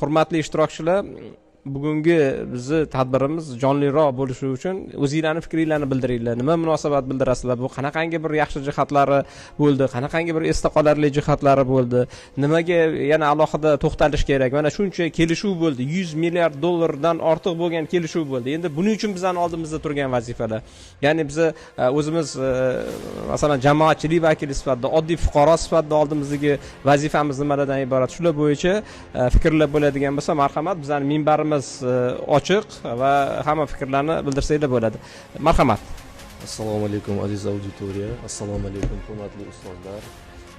hurmatli ishtirokchilar, bugungi bizni tadbirimiz jonliroq bo'lishi uchun o'zingizlarning fikringlarni bildiringlar. Nima munosabat bildirasizlar? Bu qanaqangi bir yaxshi jihatlari bo'ldi, qanaqangi bir esda qolarli jihatlari bo'ldi? Nimaga yana alohida to'xtalish kerak? Mana shuncha kelishuv bo'ldi. 100 milliard dollardan ortiq bo'lgan kelishuv bo'ldi. Endi buning uchun bizning oldimizda turgan vazifalar. Ya'ni biz o'zimiz masalan jamoatchilik vakili sifatida, oddiy fuqaro sifatida oldimizdagi vazifamiz nimalardan iborat? Shular bo'yicha fikrlar bo'ladigan bo'lsa, marhamat, bizning minbarimiz ochiq va hamma fikrlarni bildirsanglar bo'ladi. Marhamat. Assalomu alaykum aziz auditoriya, assalomu alaykum hurmatli ustozlar,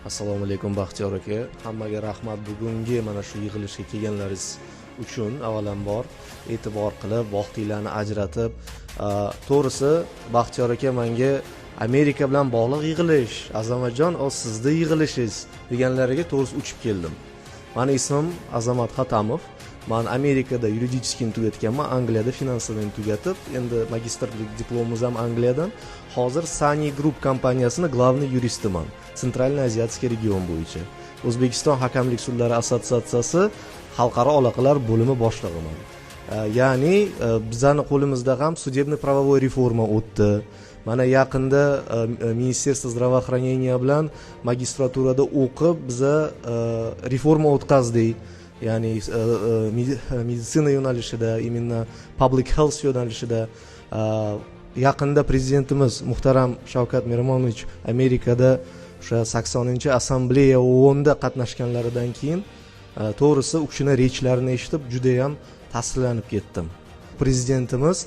assalomu alaykum Baxtiyor aka. Hammaga rahmat bugungi mana shu yig'ilishga kelganlaringiz uchun avvalambor e'tibor qilib, vaqtinglarni ajratib, to'g'risi Baxtiyor aka menga Amerika bilan bog'liq yig'ilish, Azamatjon, sizning yig'ilishingiz deganlariga to'g'risi uchib keldim. Meni ismim Azamat Xatamov. Men Amerikada yuridiskini tugatganman, Angliyada finanslarni tugatib, endi magistrlik diplomimiz ham Angliyadan. Hozir Sani Group kompaniyasining glavniy yuristiman, Sentralniy Aziyatskiy region bo'yicha. O'zbekiston hakamlik sudlari assotsiatsiyasi xalqaro aloqalar bo'limi boshlig'iman. Ya'ni bizning qo'limizda ham судебный правовой reforma o'tdi. Mana yaqinda Ministerstvo здравоохранения bilan magistraturada o'qib, biza reforma o'tkazdik. Ya'ni meditsina yo'nalishida, imенно public health yo'nalishida yaqinda prezidentimiz muhtaram Shavkat Miromonovich Amerikada o'sha 80-assambleya OONda qatnashganlaridan keyin to'g'risi u kishining rechlarini eshitib juda ham ta'sirlanib ketdim. Prezidentimiz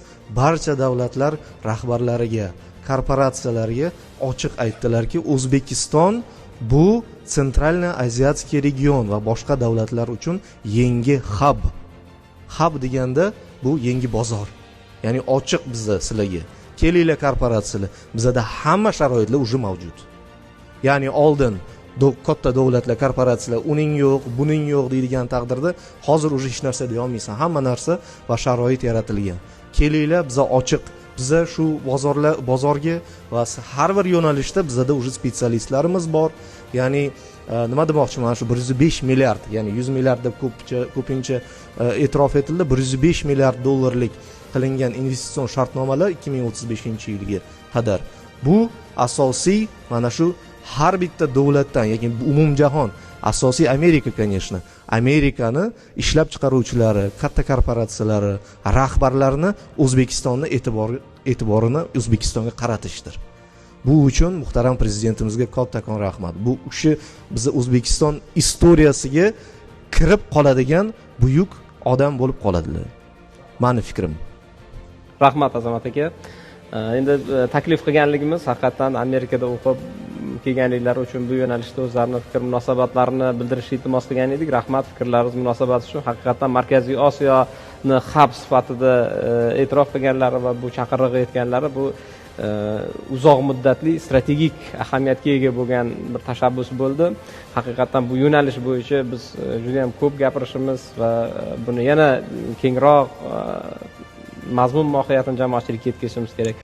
barcha davlatlar rahbarlariga, korporatsiyalarga ochiq aytdilarki, O'zbekiston bu Sentralniy Aziyatskiy region va boshqa davlatlar uchun yangi hub. Hub deganda bu yangi bozor. Ya'ni ochiq bizda sizlarga. Kelinglar korporatsiyalar. Bizda hamma sharoitlar уже mavjud. Ya'ni oldin katta davlatlar, korporatsiyalar uning yo'q, buning yo'q deydigan taqdirda hozir уже hech narsa deya olmaysan. Hamma narsa va sharoit yaratilgan. Kelinglar, biza ochiq. Biza shu bozorga va har bir yo'nalishda bizda уже specialistlarimiz bor. Ya'ni nima demoqchiman, shu 105 milliard, ya'ni 100 milliard deb ko'pincha e'tirof etildi. 105 milliard dollarlik qilingan investitsion shartnomalar 2035-yilga qadar. Bu asosiy mana shu har bitta davlatdan, yoki umumjahon, asosiy Amerika, конечно. Amerikani ishlab chiqaruvchilari, katta korporatsiyalari, rahbarlarini O'zbekistonni e'tiborini O'zbekistonga qaratishdir. Bu uchun muhtaram prezidentimizga kattakon rahmat. Bu kishi bizni O'zbekiston istoriyasiga kirib qoladigan buyuk odam bo'lib qoladilar. Meni fikrim. Rahmat Azamat aka. Endi taklif qilganligimiz haqiqatan Amerikada o'qib kelganliklari uchun bu yo'nalishda o'zlarining fikr munosabatlarini bildirishni iltimos qilgan edik. Rahmat, fikrlaringiz, munosabati shu. Haqiqatan Markaziy Osiyoni hub sifatida e'tirof qilganlari va bu chaqiriqqa yetganlari bu uzoq muddatli strategik ahamiyatga ega bo'lgan bir tashabbus bo'ldi. Haqiqatan bu yo'nalish bo'yicha biz juda ham ko'p gapirishimiz va buni yana kengroq mazmun mohiyatini jamoatchilikka yetkazishimiz kerak.